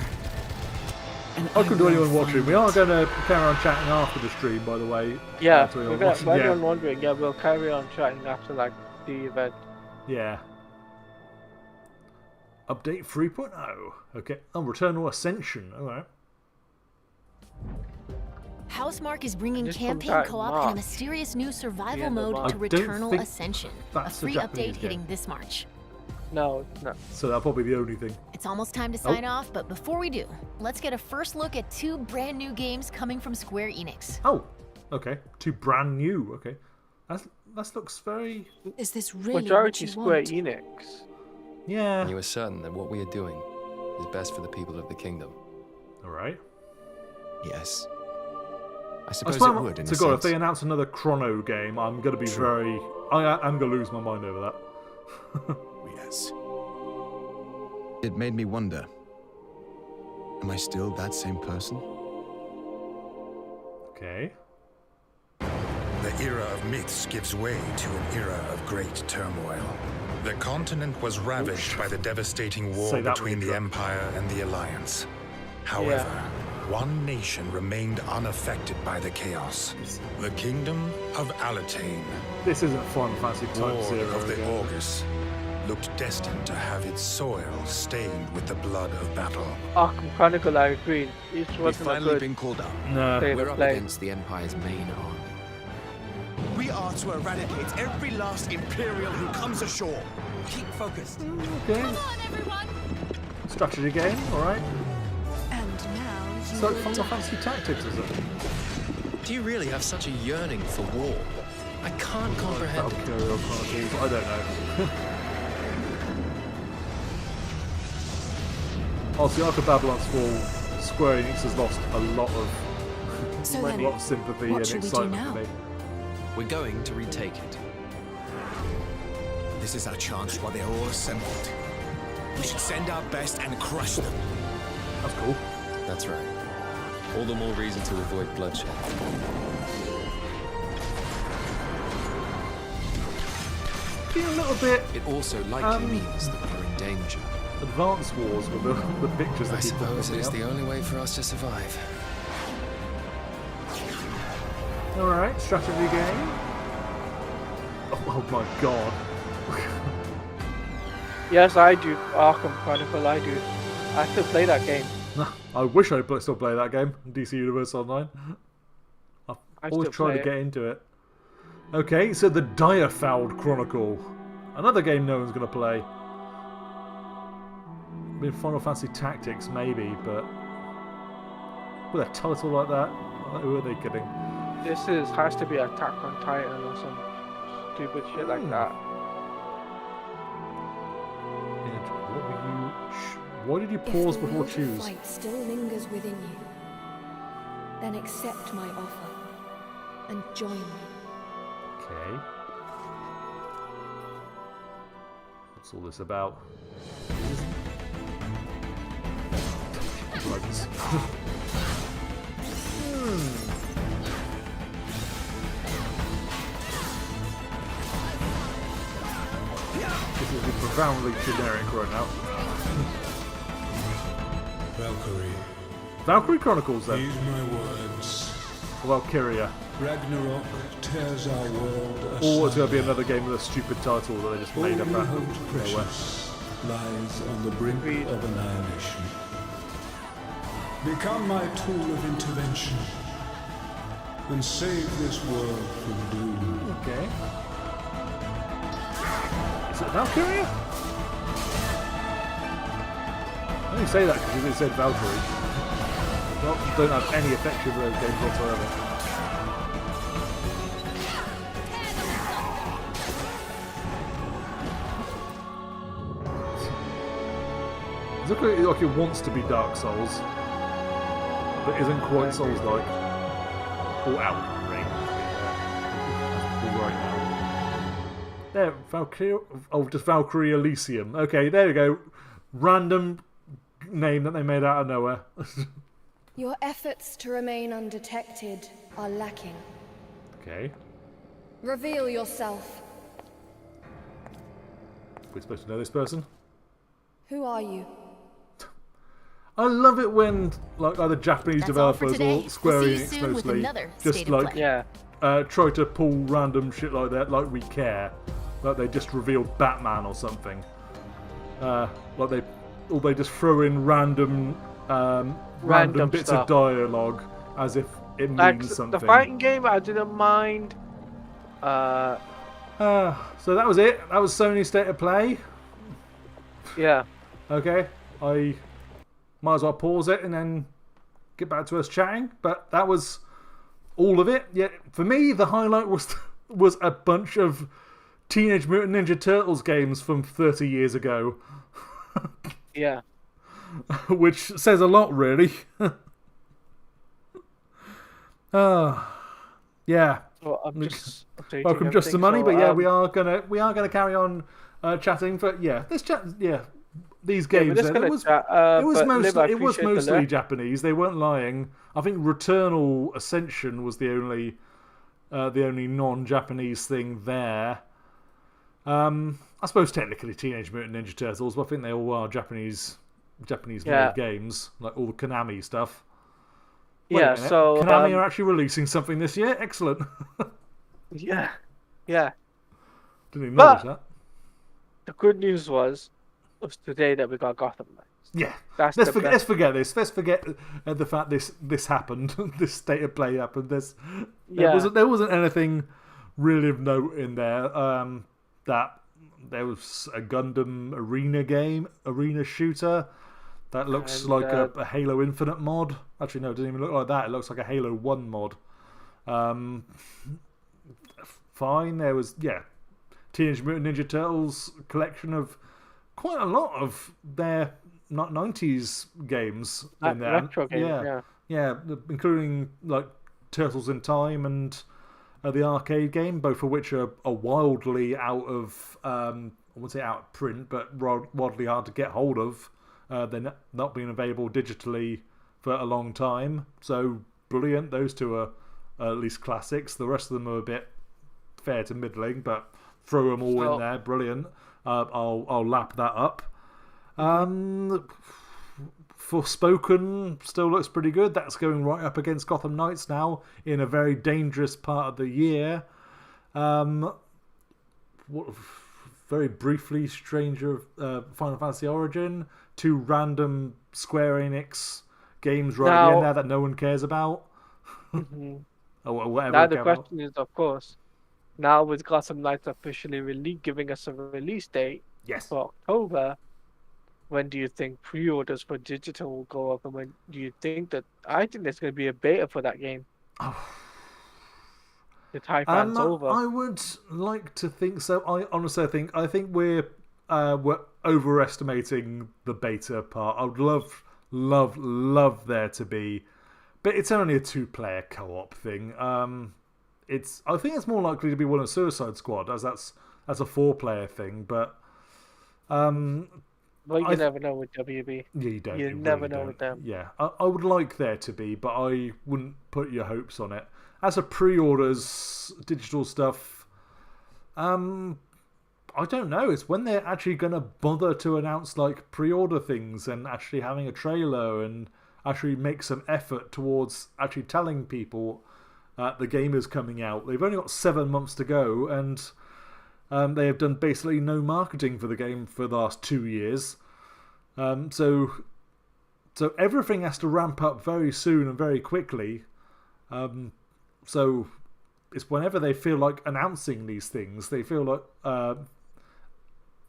[SPEAKER 7] And
[SPEAKER 1] Welcome to
[SPEAKER 7] will
[SPEAKER 1] anyone watching.
[SPEAKER 7] find
[SPEAKER 1] We are
[SPEAKER 7] it.
[SPEAKER 1] going to carry on chatting after the stream, by the way.
[SPEAKER 2] Yeah,
[SPEAKER 1] To
[SPEAKER 2] we're
[SPEAKER 1] anyone
[SPEAKER 2] gonna,
[SPEAKER 1] watching.
[SPEAKER 2] for anyone wondering, yeah, we'll carry on chatting after like the event.
[SPEAKER 1] Yeah. Update 3.0. Okay. Oh, Returnal Ascension. Alright.
[SPEAKER 5] Housemarque is bringing
[SPEAKER 2] Just
[SPEAKER 5] campaign
[SPEAKER 2] sometime
[SPEAKER 5] co-op
[SPEAKER 2] March.
[SPEAKER 5] and a mysterious new survival
[SPEAKER 2] end of
[SPEAKER 5] mode
[SPEAKER 2] March.
[SPEAKER 5] to
[SPEAKER 1] I don't
[SPEAKER 5] Returnal
[SPEAKER 1] think
[SPEAKER 5] Ascension. A
[SPEAKER 1] that's a
[SPEAKER 5] free
[SPEAKER 1] Japanese
[SPEAKER 5] update
[SPEAKER 1] game.
[SPEAKER 5] hitting this March.
[SPEAKER 2] No, no.
[SPEAKER 1] So that'll probably be the only thing.
[SPEAKER 5] It's almost time to sign off, but before we do, let's get a first look at 2 brand new games coming from Square Enix.
[SPEAKER 1] Oh. Okay. 2 brand new. Okay. That looks very...
[SPEAKER 8] Is this really what
[SPEAKER 2] Majority
[SPEAKER 8] you
[SPEAKER 2] Square
[SPEAKER 8] want?
[SPEAKER 2] Enix.
[SPEAKER 1] Yeah.
[SPEAKER 9] And you are certain that what we are doing is best for the people of the kingdom.
[SPEAKER 1] Alright.
[SPEAKER 9] Yes. I
[SPEAKER 1] I
[SPEAKER 9] suppose
[SPEAKER 1] swear
[SPEAKER 9] it would, in
[SPEAKER 1] to
[SPEAKER 9] a
[SPEAKER 1] God, if
[SPEAKER 9] sense.
[SPEAKER 1] they announce another Chrono game, I'm going to be
[SPEAKER 9] True.
[SPEAKER 1] I'm going to lose my mind over that.
[SPEAKER 10] Yes. It made me wonder. Am I still that same person?
[SPEAKER 1] Okay.
[SPEAKER 11] The era of myths gives way to an era of great turmoil. The continent was ravaged by the devastating war
[SPEAKER 1] Say that
[SPEAKER 11] between
[SPEAKER 1] when
[SPEAKER 11] the
[SPEAKER 1] you're
[SPEAKER 11] Empire and the Alliance. However, one nation remained unaffected by the chaos. The Kingdom of Alatane,
[SPEAKER 1] This isn't Final Fantasy Type
[SPEAKER 11] Lord
[SPEAKER 1] 0
[SPEAKER 11] of the
[SPEAKER 1] again.
[SPEAKER 11] August, looked destined to have its soil stained with the blood of battle.
[SPEAKER 2] Arkham Chronicle, I agree. It
[SPEAKER 10] We've
[SPEAKER 2] wasn't a
[SPEAKER 10] finally
[SPEAKER 2] good
[SPEAKER 10] been called up.
[SPEAKER 1] No.
[SPEAKER 2] state
[SPEAKER 9] We're
[SPEAKER 2] of
[SPEAKER 9] up
[SPEAKER 2] play.
[SPEAKER 9] against the Empire's main army.
[SPEAKER 12] We are to eradicate every last Imperial who comes ashore. Keep focused.
[SPEAKER 1] Okay.
[SPEAKER 8] Come on, everyone!
[SPEAKER 1] Strategy game, alright.
[SPEAKER 8] And now you
[SPEAKER 1] It's like
[SPEAKER 8] will
[SPEAKER 1] Final
[SPEAKER 8] die.
[SPEAKER 1] Fantasy Tactics, is it?
[SPEAKER 9] Do you really have such a yearning for war? I can't comprehend it.
[SPEAKER 1] Valkyria Chronicles, I don't know. Also, after Babylon's Fall, Square Enix has lost a lot of,
[SPEAKER 8] So
[SPEAKER 1] a
[SPEAKER 8] then,
[SPEAKER 1] lot of sympathy
[SPEAKER 8] what
[SPEAKER 1] and
[SPEAKER 8] should we do
[SPEAKER 1] excitement
[SPEAKER 8] now?
[SPEAKER 1] for me.
[SPEAKER 9] We're going to retake it.
[SPEAKER 12] This is our chance while they're all assembled. We should send our best and crush them.
[SPEAKER 1] That's cool.
[SPEAKER 9] That's right. All the more reason to avoid bloodshed.
[SPEAKER 1] been a little bit.
[SPEAKER 9] It also likely means that we're in danger.
[SPEAKER 1] Advanced Wars with the pictures
[SPEAKER 9] I
[SPEAKER 1] that keep
[SPEAKER 9] suppose
[SPEAKER 1] popping
[SPEAKER 9] it's
[SPEAKER 1] up.
[SPEAKER 9] the only way for us to survive.
[SPEAKER 1] Alright, strategy game. Oh my god.
[SPEAKER 2] Yes, I do. Arkham Chronicle, I do. I still play that game.
[SPEAKER 1] I wish I still play that game, DC Universe Online. I've
[SPEAKER 2] I
[SPEAKER 1] always
[SPEAKER 2] still
[SPEAKER 1] tried to
[SPEAKER 2] play
[SPEAKER 1] get into it. Okay, so the Direfeld Chronicle. Another game no one's going to play. I mean, Final Fantasy Tactics, maybe, but with a title like that, who are they kidding?
[SPEAKER 2] This has to be Attack on Titan or some stupid shit like that.
[SPEAKER 1] And what were you? Why did you pause before
[SPEAKER 8] If the will
[SPEAKER 1] choose?
[SPEAKER 8] to fight still lingers within you, then accept my offer and join me.
[SPEAKER 1] Okay. What's all this about? Drugs. This is profoundly generic right now.
[SPEAKER 13] Valkyrie.
[SPEAKER 1] Valkyrie Chronicles then.
[SPEAKER 13] Heed my words.
[SPEAKER 1] Valkyria.
[SPEAKER 13] Ragnarok tears our world aside.
[SPEAKER 1] Or it's going to be another game with a stupid title that they just made up
[SPEAKER 13] All
[SPEAKER 1] out
[SPEAKER 13] you
[SPEAKER 1] of
[SPEAKER 13] hold
[SPEAKER 1] nowhere.
[SPEAKER 13] precious lies on the brink of annihilation. Become my tool of intervention and save this world from doom.
[SPEAKER 1] Okay. Is it Valkyria? I only say that because it said Valkyrie. Well, don't have any affection for those games whatsoever. It looks like it wants to be Dark Souls, but isn't quite Souls-like. Or Elden Ring. Right now. There, Valkyrie. Oh, just Valkyrie Elysium. Okay, there we go. Random name that they made out of nowhere.
[SPEAKER 8] Your efforts to remain undetected are lacking.
[SPEAKER 1] Okay.
[SPEAKER 8] Reveal yourself.
[SPEAKER 1] We're supposed to know this person.
[SPEAKER 8] Who are you?
[SPEAKER 1] I love it when like either Japanese
[SPEAKER 5] That's all for
[SPEAKER 1] developers
[SPEAKER 5] today.
[SPEAKER 1] or Square
[SPEAKER 5] We'll see you
[SPEAKER 1] Enix
[SPEAKER 5] soon with
[SPEAKER 1] mostly
[SPEAKER 5] another
[SPEAKER 1] just
[SPEAKER 5] State of
[SPEAKER 1] like
[SPEAKER 5] Play.
[SPEAKER 1] try to pull random shit like that, like we care, like they just revealed Batman or something. Like they just throw in random bits
[SPEAKER 2] stuff.
[SPEAKER 1] of dialogue as if it means something.
[SPEAKER 2] The fighting game, I didn't mind.
[SPEAKER 1] So that was it. That was Sony's State of Play.
[SPEAKER 2] Yeah.
[SPEAKER 1] Okay. I might as well pause it and then get back to us chatting. But that was all of it. Yeah, for me, the highlight was a bunch of Teenage Mutant Ninja Turtles games from 30 years ago.
[SPEAKER 2] Yeah.
[SPEAKER 1] Which says a lot, really. Yeah.
[SPEAKER 2] Well, I'm just
[SPEAKER 1] welcome, Just the Money. But yeah, we are gonna carry on chatting. But yeah, this chat. Yeah. These games, it was mostly Japanese. They weren't lying. I think Returnal Ascension was the only non-Japanese thing there. I suppose technically Teenage Mutant Ninja Turtles, but I think they all are Japanese made games, like all the Konami stuff. Wait a minute,
[SPEAKER 2] so
[SPEAKER 1] Konami are actually releasing something this year. Excellent.
[SPEAKER 2] Yeah.
[SPEAKER 1] Didn't even notice that.
[SPEAKER 2] The good news was today that we got Gotham Knights.
[SPEAKER 1] Yeah,
[SPEAKER 2] let's
[SPEAKER 1] forget this. Let's forget the fact this happened. This State of Play happened. There wasn't anything really of note in there. That there was a Gundam arena shooter that looks like a Halo Infinite mod. Actually, no, it doesn't even look like that. It looks like a Halo 1 mod. Fine. There was Teenage Mutant Ninja Turtles collection of quite a lot of their 90s games in there.
[SPEAKER 2] Retro games,
[SPEAKER 1] yeah, including like Turtles in Time and the arcade game, both of which are wildly out of I wouldn't say out of print, but wildly hard to get hold of. They're not being available digitally for a long time. So brilliant. Those two are at least classics. The rest of them are a bit fair to middling, but throw them all in there. Brilliant. I'll lap that up. Forspoken still looks pretty good. That's going right up against Gotham Knights now in a very dangerous part of the year. Very briefly, Stranger Final Fantasy Origin. 2 random Square Enix games right in there that no one cares about. Or whatever.
[SPEAKER 2] Now the question is, of course, now with Gotham Knights officially giving us a release date for October, when do you think pre-orders for digital will go up, and when do you think that? I think there's going to be a beta for that game. The Typhoon's over.
[SPEAKER 1] I would like to think so. I honestly think we're overestimating the beta part. I would love there to be, but it's only a 2-player co-op thing. I think it's more likely to be one of Suicide Squad, as that's a 4-player thing. But
[SPEAKER 2] well, you never know with WB.
[SPEAKER 1] Yeah, you don't.
[SPEAKER 2] You never know with them.
[SPEAKER 1] Yeah, I would like there to be, but I wouldn't put your hopes on it. As a pre-orders, digital stuff, I don't know. It's when they're actually going to bother to announce like pre-order things and actually having a trailer and actually make some effort towards actually telling people the game is coming out. They've only got 7 months to go, and they have done basically no marketing for the game for the last 2 years. So everything has to ramp up very soon and very quickly. So it's whenever they feel like announcing these things, they feel like...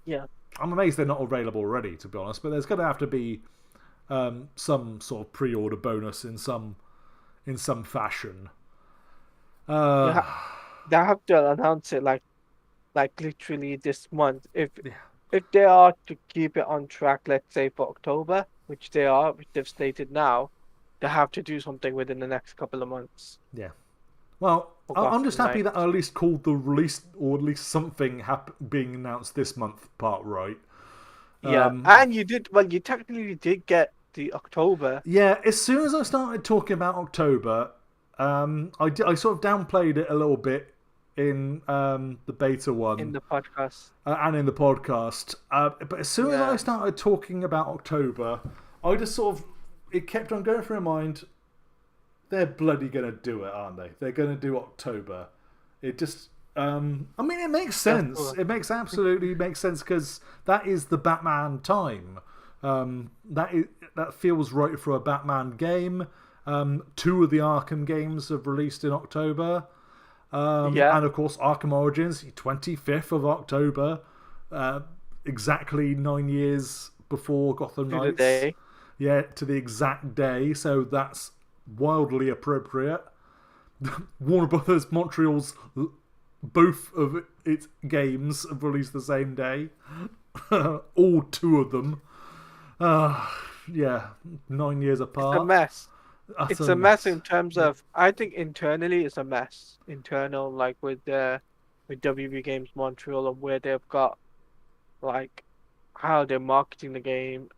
[SPEAKER 2] yeah.
[SPEAKER 1] I'm amazed they're not available already, to be honest, but there's going to have to be some sort of pre-order bonus in some fashion.
[SPEAKER 2] They have to announce it like literally this month. If they are to keep it on track, let's say for October, which they've stated now, they have to do something within the next couple of months.
[SPEAKER 1] Yeah. Well, I'm just happy that I at least called the release, or at least something being announced this month part right.
[SPEAKER 2] Yeah, and you did, well, you technically did get the October.
[SPEAKER 1] Yeah, as soon as I started talking about October, I sort of downplayed it a little bit in the beta one.
[SPEAKER 2] In the podcast.
[SPEAKER 1] And in the podcast. But as soon as I started talking about October, I just sort of, it kept on going through my mind, they're bloody going to do it, aren't they? They're going to do October. It just... I mean, it makes sense. It absolutely makes sense, because that is the Batman time. That feels right for a Batman game. 2 of the Arkham games have released in October. And of course, Arkham Origins, 25th of October. Exactly 9 years before Gotham Knights.
[SPEAKER 2] To the day.
[SPEAKER 1] Yeah, to the exact day. So that's wildly appropriate. Warner Brothers Montreal's... both of its games have released the same day. All 2 of them. 9 years apart.
[SPEAKER 2] It's a mess. It's a mess in terms of, I think internally it's a mess. Internal, like with WB Games Montreal, and where they've got, like, how they're marketing the game.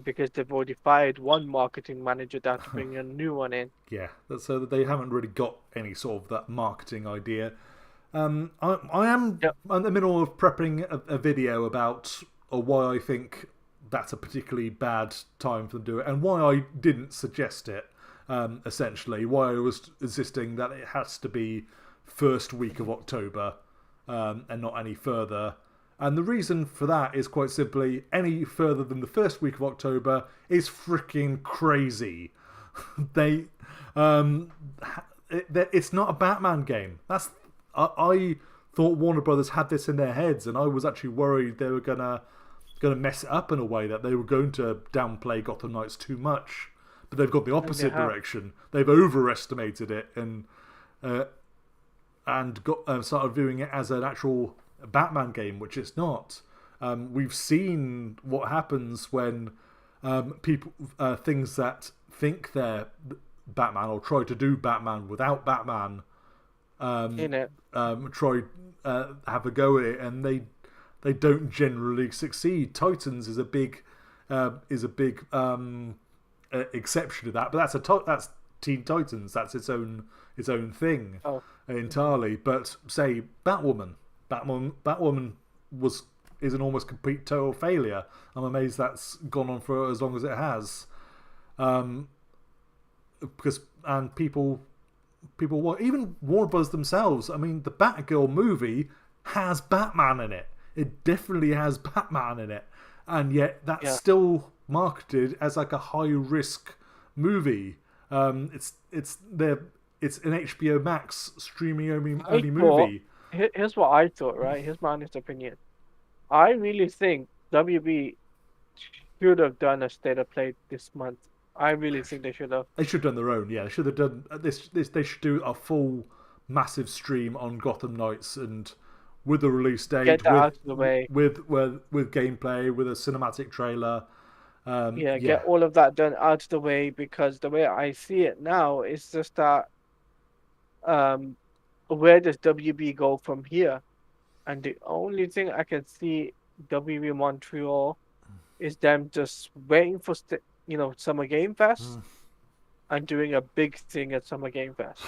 [SPEAKER 2] Because they've already fired one marketing manager, they have to bring a new one in.
[SPEAKER 1] Yeah, so they haven't really got any sort of that marketing idea. I am in the middle of prepping a video about why I think that's a particularly bad time for them to do it, and why I didn't suggest it, essentially. Why I was insisting that it has to be first week of October and not any further. And the reason for that is quite simply, any further than the first week of October is freaking crazy. It's not a Batman game. I thought Warner Brothers had this in their heads, and I was actually worried they were gonna mess it up in a way, that they were going to downplay Gotham Knights too much. But they've got the opposite direction. They've overestimated it and started viewing it as an actual Batman game, which it's not. We've seen what happens when people things that think they're Batman or try to do Batman without Batman
[SPEAKER 2] in it.
[SPEAKER 1] Try have a go at it, and they don't generally succeed. Titans is a big exception to that, but that's Teen Titans. That's its own thing entirely. But say Batwoman, Batwoman is an almost complete total failure. I'm amazed that's gone on for as long as it has. Because people want, even Warner Bros. Themselves. I mean, the Batgirl movie has Batman in it. It definitely has Batman in it, and yet that's still marketed as like a high risk movie. It's an HBO Max streaming only movie.
[SPEAKER 2] Here's what I thought. Right, here's my honest opinion. I really think WB should have done a state of play this month. I really think they should have.
[SPEAKER 1] They should have done their own. Yeah, they should have done this. They should do a full, massive stream on Gotham Knights and with the release date,
[SPEAKER 2] get that out of the way,
[SPEAKER 1] with gameplay, with a cinematic trailer.
[SPEAKER 2] Get all of that done out of the way, because the way I see it now is just that. Where does WB go from here? And the only thing I can see WB Montreal is them just waiting for Summer Game Fest and doing a big thing at Summer Game Fest.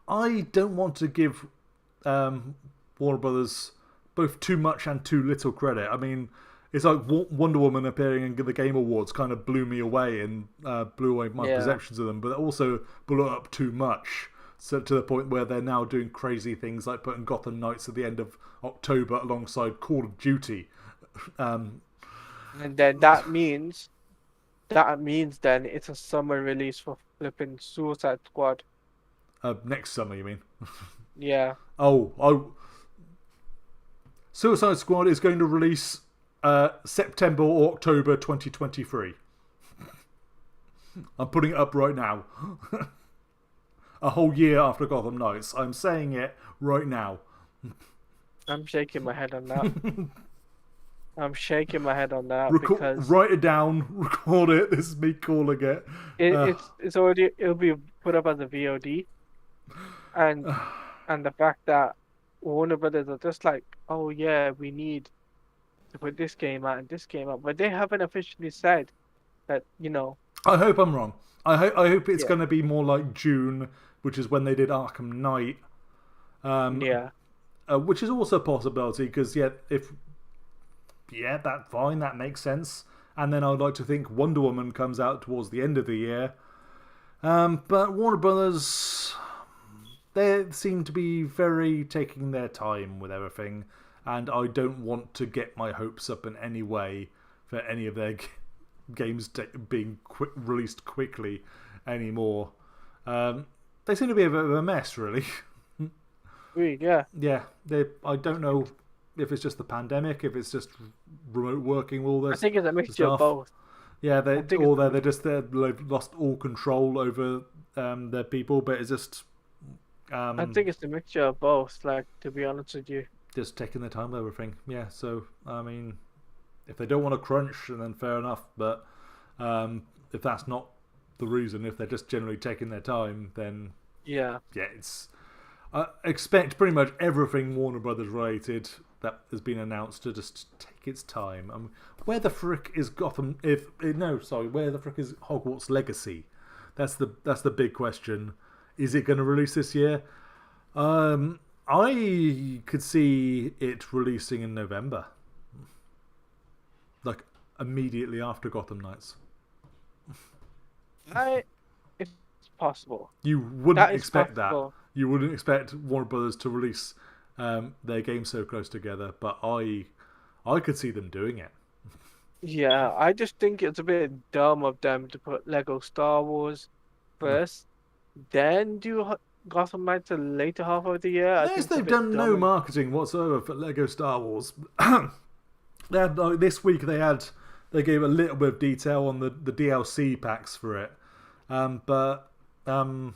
[SPEAKER 1] I don't want to give Warner Brothers both too much and too little credit. I mean, it's like Wonder Woman appearing in the Game Awards kind of blew me away and blew away my perceptions of them, but it also blew it up too much. So to the point where they're now doing crazy things like putting Gotham Knights at the end of October alongside Call of Duty.
[SPEAKER 2] And then that means then it's a summer release for flipping Suicide Squad.
[SPEAKER 1] Next summer, you mean?
[SPEAKER 2] Yeah.
[SPEAKER 1] Suicide Squad is going to release September or October 2023. I'm putting it up right now. A whole year after Gotham Knights. I'm saying it right now.
[SPEAKER 2] I'm shaking my head on that. Because
[SPEAKER 1] write it down, record it. This is me calling it.
[SPEAKER 2] It'll be put up as a VOD, and the fact that Warner Brothers are just like, oh yeah, we need to put this game out and this game out, but they haven't officially said that.
[SPEAKER 1] I hope I'm wrong. I hope it's going to be more like June, which is when they did Arkham Knight. Which is also a possibility, because that's fine, that makes sense. And then I'd like to think Wonder Woman comes out towards the end of the year. But Warner Brothers, they seem to be very taking their time with everything, and I don't want to get my hopes up in any way for any of their games being released quickly anymore. They seem to be a bit of a mess, really.
[SPEAKER 2] Yeah.
[SPEAKER 1] I don't know if it's just the pandemic, if it's just remote working, all this.
[SPEAKER 2] I think it's a mixture of both.
[SPEAKER 1] Yeah, they've lost all control over their people, but it's just.
[SPEAKER 2] I think it's a mixture of both. Like, to be honest with you,
[SPEAKER 1] just taking their time with everything. Yeah, so I mean, if they don't want to crunch, then fair enough. But if that's not the reason, if they're just generally taking their time, then it's. Expect pretty much everything Warner Brothers related that has been announced to just take its time. Where the frick is Gotham? Where the frick is Hogwarts Legacy? That's the big question. Is it going to release this year? I could see it releasing in November, like immediately after Gotham Knights.
[SPEAKER 2] It's possible.
[SPEAKER 1] You wouldn't expect that. You wouldn't expect Warner Brothers to release their games so close together, but I could see them doing it.
[SPEAKER 2] Yeah, I just think it's a bit dumb of them to put Lego Star Wars first, then do Gotham Knights the later half of the year.
[SPEAKER 1] Yes, they've done no marketing whatsoever for Lego Star Wars. They had this week they gave a little bit of detail on the DLC packs for it, but.
[SPEAKER 2] No,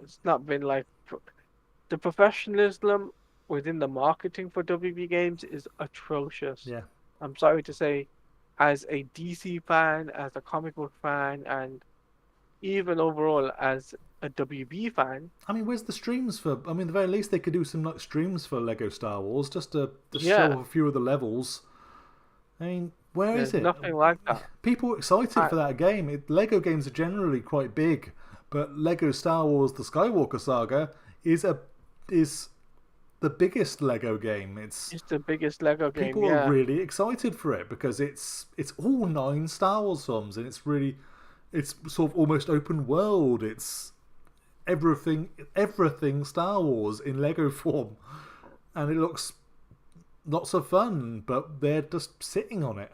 [SPEAKER 2] it's not been like the professionalism within the marketing for WB games is atrocious.
[SPEAKER 1] Yeah,
[SPEAKER 2] I'm sorry to say, as a DC fan, as a comic book fan, and even overall as a WB fan.
[SPEAKER 1] I mean, where's the streams for? I mean, at the very least they could do some like streams for Lego Star Wars just to show a few of the levels. I mean, where is it?
[SPEAKER 2] Nothing like that.
[SPEAKER 1] People are excited for that game. Lego games are generally quite big. but Lego Star Wars: The Skywalker Saga is the biggest Lego game. It's
[SPEAKER 2] the biggest Lego game.
[SPEAKER 1] People are really excited for it because it's all 9 Star Wars films, and it's sort of almost open world. It's everything Star Wars in Lego form, and it looks lots of fun. But they're just sitting on it.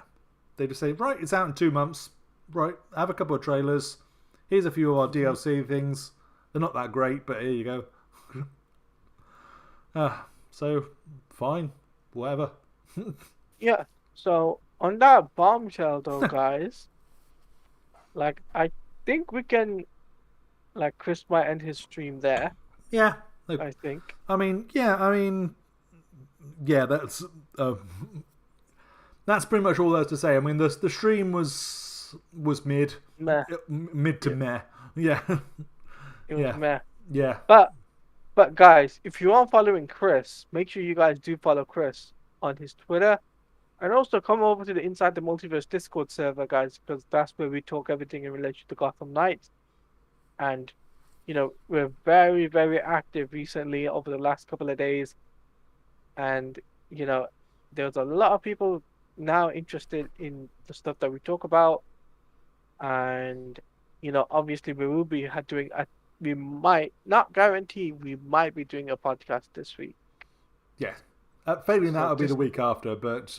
[SPEAKER 1] They just say, right, it's out in 2 months. Right, have a couple of trailers. Here's a few of our DLC things. They're not that great, but here you go. So fine, whatever.
[SPEAKER 2] Yeah. So on that bombshell, though, guys, like I think we can, like Chris might end his stream there.
[SPEAKER 1] Yeah,
[SPEAKER 2] I think.
[SPEAKER 1] I mean, that's pretty much all there's to say. I mean, the stream was mid, mid to meh. Yeah,
[SPEAKER 2] it was meh.
[SPEAKER 1] Yeah,
[SPEAKER 2] But guys, if you aren't following Chris, make sure you guys do follow Chris on his Twitter. And also come over to the Inside the Multiverse Discord server, guys, because that's where we talk everything in relation to Gotham Knights. And, you know, we're very, very active recently over the last couple of days. And, you know, there's a lot of people now interested in the stuff that we talk about. And, you know, obviously we will be doing we might not guarantee we might be doing a podcast this week.
[SPEAKER 1] Yeah, failing that, it'll be the week after. But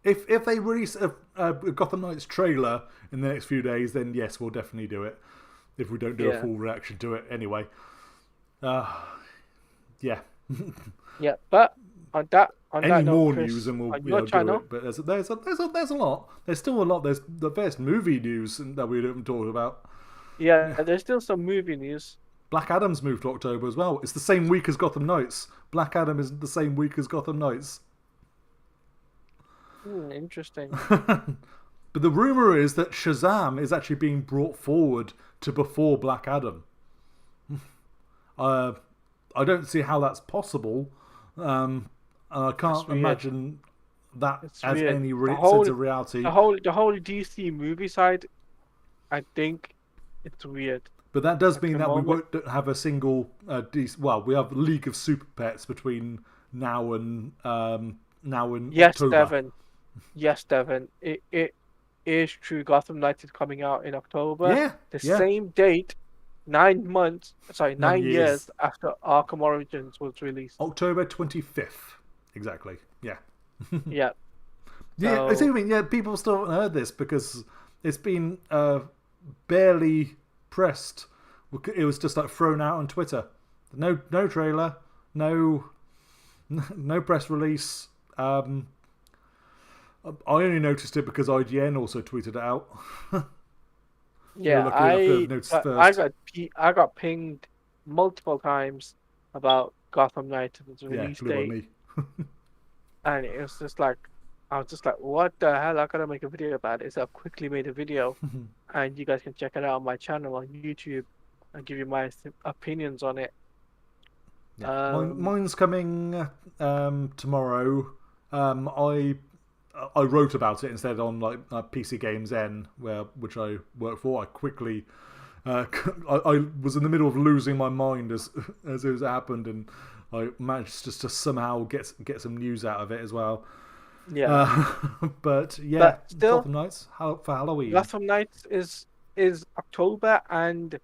[SPEAKER 1] if they release a Gotham Knights trailer in the next few days, then yes, we'll definitely do it. If we don't do a full reaction to it anyway. Yeah.
[SPEAKER 2] Yeah, but on that
[SPEAKER 1] more
[SPEAKER 2] Chris,
[SPEAKER 1] news and we'll
[SPEAKER 2] do
[SPEAKER 1] it. But there's a lot. There's still a lot. There's the best movie news that we haven't talked about.
[SPEAKER 2] Yeah, there's still some movie news.
[SPEAKER 1] Black Adam's moved to October as well. It's the same week as Gotham Knights. Black Adam is the same week as Gotham Knights.
[SPEAKER 2] Interesting.
[SPEAKER 1] But the rumor is that Shazam is actually being brought forward to before Black Adam. I don't see how that's possible. I can't imagine that as any sense of reality.
[SPEAKER 2] The whole DC movie side, I think. It's weird.
[SPEAKER 1] But that does mean that we won't have a single we have League of Super Pets between now and
[SPEAKER 2] yes,
[SPEAKER 1] October.
[SPEAKER 2] Yes, Devin. It is true. Gotham Knights is coming out in October.
[SPEAKER 1] Yeah.
[SPEAKER 2] The same date, 9 years after Arkham Origins was released.
[SPEAKER 1] October 25th. Exactly. Yeah.
[SPEAKER 2] Yeah.
[SPEAKER 1] Yeah, I see what you mean. Yeah, people still haven't heard this because it's been barely pressed. It was just like thrown out on Twitter. No trailer, no press release. I only noticed it because IGN also tweeted it out.
[SPEAKER 2] Yeah, I got pinged multiple times about Gotham Knights and its release date.
[SPEAKER 1] Me.
[SPEAKER 2] And it was just like, I was just like, what the hell? I gotta make a video about it. So I quickly made a video, and you guys can check it out on my channel on YouTube and give you my opinions on it.
[SPEAKER 1] Yeah. Mine's coming tomorrow. I wrote about it instead on like PC Games N, which I work for. I quickly, I was in the middle of losing my mind as it happened, and I managed just to somehow get some news out of it as well.
[SPEAKER 2] Yeah,
[SPEAKER 1] but
[SPEAKER 2] still,
[SPEAKER 1] Gotham Knights for Halloween.
[SPEAKER 2] Gotham Knights is October, and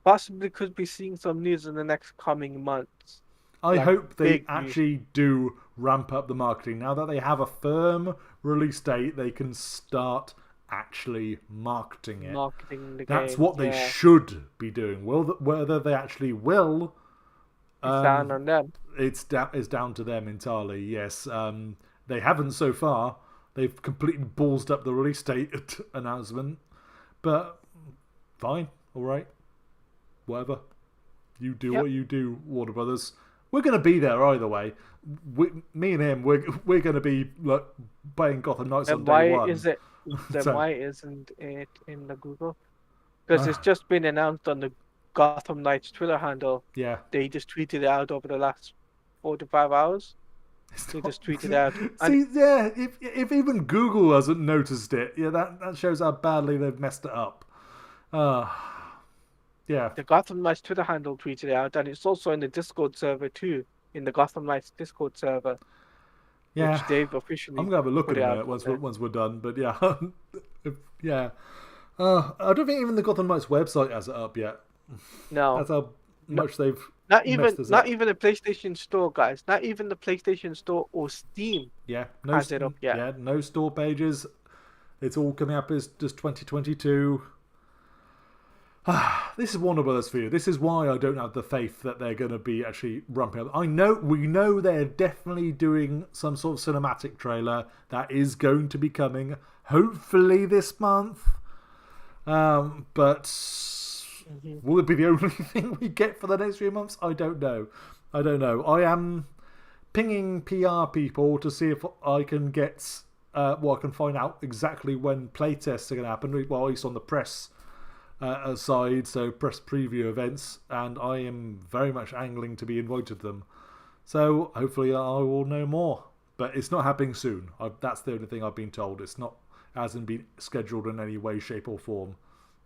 [SPEAKER 2] possibly could be seeing some news in the next coming months.
[SPEAKER 1] I hope they actually do ramp up the marketing now that they have a firm release date. They can start actually marketing it. That's what they should be doing. Whether they actually will.
[SPEAKER 2] It's down on them.
[SPEAKER 1] It's down to them entirely. Yes, they haven't so far. They've completely ballsed up the release date announcement, but fine, all right, whatever. You do what you do, Warner Brothers. We're going to be there either way. Me and him, we're going to be like playing Gotham Knights on day one.
[SPEAKER 2] Why isn't it in the Google? Because it's just been announced on the Gotham Knights Twitter handle.
[SPEAKER 1] Yeah.
[SPEAKER 2] They just tweeted it out over the last 4 to 5 hours. They just tweeted out.
[SPEAKER 1] See, yeah, if even Google hasn't noticed it, that shows how badly they've messed it up. Yeah.
[SPEAKER 2] The Gotham Knights Twitter handle tweeted it out, and it's also in the Discord server too, in the Gotham Knights Discord server.
[SPEAKER 1] Yeah.
[SPEAKER 2] Which they've officially
[SPEAKER 1] I'm gonna have a look
[SPEAKER 2] put
[SPEAKER 1] at
[SPEAKER 2] it
[SPEAKER 1] it
[SPEAKER 2] out
[SPEAKER 1] once we're done. But yeah, yeah. I don't think even the Gotham Knights website has it up yet.
[SPEAKER 2] No.
[SPEAKER 1] That's how much they've
[SPEAKER 2] not even
[SPEAKER 1] messed us up.
[SPEAKER 2] even the PlayStation Store, guys. Not even the PlayStation Store or Steam.
[SPEAKER 1] Yeah,
[SPEAKER 2] has it up yet.
[SPEAKER 1] Yeah, no store pages. It's all coming up as just 2022. This is Warner Brothers for you. This is why I don't have the faith that they're going to be actually ramping up. We know they're definitely doing some sort of cinematic trailer that is going to be coming, hopefully this month. But will it be the only thing we get for the next few months? I don't know. I am pinging PR people to see if I can get, I can find out exactly when playtests are going to happen. Well, at least on the press side, so press preview events, and I am very much angling to be invited to them. So hopefully I will know more. But it's not happening soon. That's the only thing I've been told. It hasn't been scheduled in any way, shape, or form.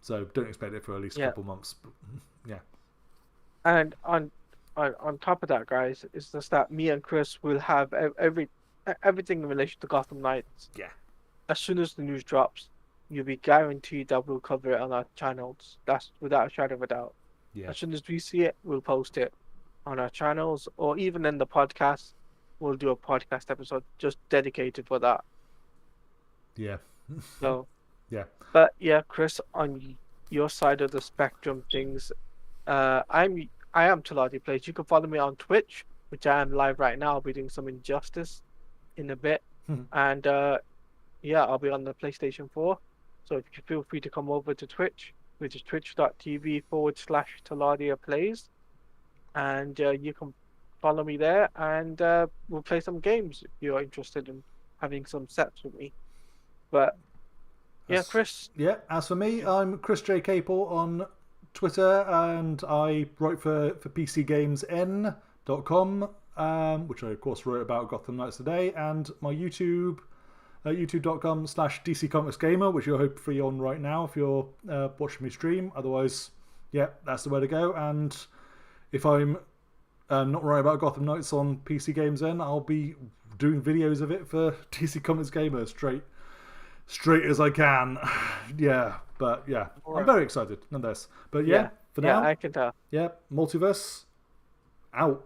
[SPEAKER 1] So don't expect it for at least a couple months. But, yeah.
[SPEAKER 2] And on top of that, guys, it's just that me and Chris will have everything in relation to Gotham Knights.
[SPEAKER 1] Yeah.
[SPEAKER 2] As soon as the news drops, you'll be guaranteed that we'll cover it on our channels. That's without a shadow of a doubt.
[SPEAKER 1] Yeah.
[SPEAKER 2] As soon as we see it, we'll post it on our channels, or even in the podcast. We'll do a podcast episode just dedicated for that.
[SPEAKER 1] Yeah.
[SPEAKER 2] So.
[SPEAKER 1] Yeah.
[SPEAKER 2] But yeah, Chris, on your side of the spectrum, things, I am TeladiaPlays. You can follow me on Twitch, which I am live right now. I'll be doing some Injustice in a bit, and yeah, I'll be on the PlayStation 4. So if you feel free to come over to Twitch, which is twitch.tv/TeladiaPlays, and you can follow me there, and we'll play some games if you're interested in having some sets with me. But yeah, Chris.
[SPEAKER 1] Yeah, as for me, I'm Chris J. Capel on Twitter, and I write for PCGamesN.com, which I of course wrote about Gotham Knights today, and my YouTube, youtube.com/DCComicsGamer, which you're hopefully on right now if you're watching me stream. Otherwise, yeah, that's the way to go. And if I'm not writing about Gotham Knights on PC Games N, I'll be doing videos of it for DC Comics Gamer straight as I can. Yeah, but yeah, I'm very excited nonetheless. But yeah, for now,
[SPEAKER 2] I can tell.
[SPEAKER 1] Yeah, Multiverse out.